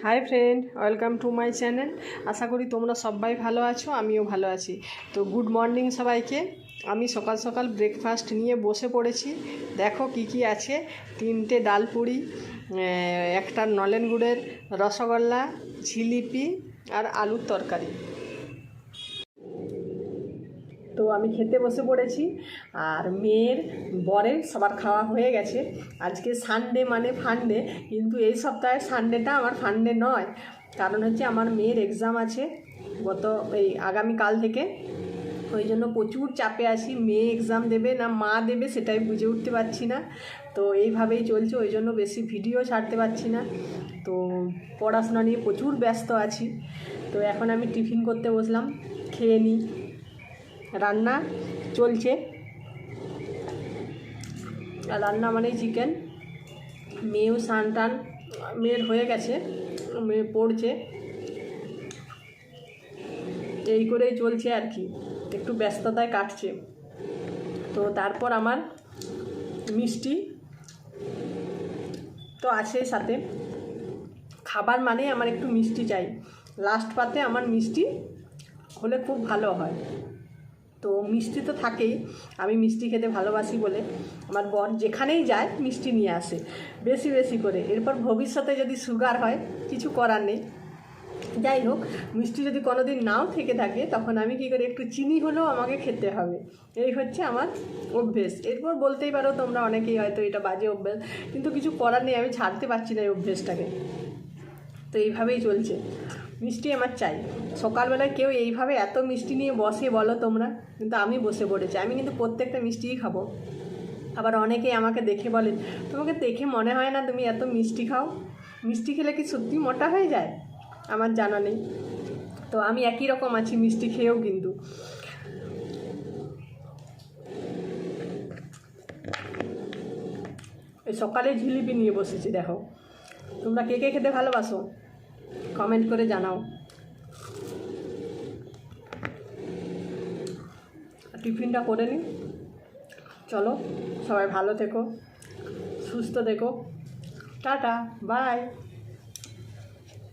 High friend, welcome to my channel. আশা করি তোমরা সবাই ভালো আছো, আমিও ভালো আছি। তো গুড মর্নিং সবাইকে। আমি সকাল সকাল ব্রেকফাস্ট নিয়ে বসে পড়েছি। দেখো কি কি আছে। 3টে ডাল পুরি, একটা নলেন গুড়ের রসগোল্লা, জিলিপি আর আলুর তরকারি। তো আমি খেতে বসে পড়েছি, আর মেয়ের বরের সবার খাওয়া হয়ে গেছে। আজকে সানডে মানে ফান্ডে, কিন্তু এই সপ্তাহে সানডেটা আমার ফান্ডে নয়। কারণ হচ্ছে আমার মেয়ের এক্সাম আছে আগামীকাল থেকে। ওই জন্য প্রচুর চাপে আছি। মেয়ে এক্সাম দেবে না মা দেবে সেটাই বুঝে উঠতে পারছি না। তো এইভাবেই চলছে, ওই জন্য বেশি ভিডিও ছাড়তে পারছি না। তো পড়াশোনা নিয়ে প্রচুর ব্যস্ত আছি। তো এখন আমি টিফিন করতে বসলাম, খেয়ে নিই। রান্না চলছে, রান্না মানেই চিকেন। মেয়েও স্নান টান মেয়ের হয়ে গেছে, মেয়ে পড়ছে। এই করেই চলছে আর কি, একটু ব্যস্ততায় কাটছে। তো তারপর আমার মিষ্টি তো আছে সাথে। খাবার মানে আমার একটু মিষ্টি চাই, লাস্ট পাতে আমার মিষ্টি হলে খুব ভালো হয়। তো মিষ্টি তো থাকেই, আমি মিষ্টি খেতে ভালোবাসি বলে আমার বর যেখানেই যায় মিষ্টি নিয়ে আসে বেশি বেশি করে। এরপর ভবিষ্যতে যদি সুগার হয় কিছু করার নেই। যাই হোক, মিষ্টি যদি কোনো দিন নাও থেকে থাকে তখন আমি কী করি, একটু চিনি হলেও আমাকে খেতে হবে। এই হচ্ছে আমার অভ্যেস। এরপর বলতেই পারো তোমরা অনেকেই হয়তো এটা বাজে অভ্যেস, কিন্তু কিছু করার নেই, আমি ছাড়তে পারছি না এই অভ্যেসটাকে। তো এইভাবেই চলছে, মিষ্টি আমার চাই। সকালবেলায় কেউ এইভাবে এত মিষ্টি নিয়ে বসে বলো তোমরা? কিন্তু আমি বসে পড়েছি, আমি কিন্তু প্রত্যেকটা মিষ্টিই খাবো। আবার অনেকেই আমাকে দেখে বলেন, তোমাকে দেখে মনে হয় না তুমি এত মিষ্টি খাও। মিষ্টি খেলে কি সত্যি মোটা হয়ে যায়? আমার জানা নেই। তো আমি একই রকম আছি মিষ্টি খেয়েও। কিন্তু এই সকালে জিলিপি নিয়ে বসেছি, দেখো। তোমরা কে কে খেতে ভালোবাসো কমেন্ট করে জানাও। টিফিনটা করে নিই। চলো, সবাই ভালো থেকো, সুস্থ থেকো। Tata, by.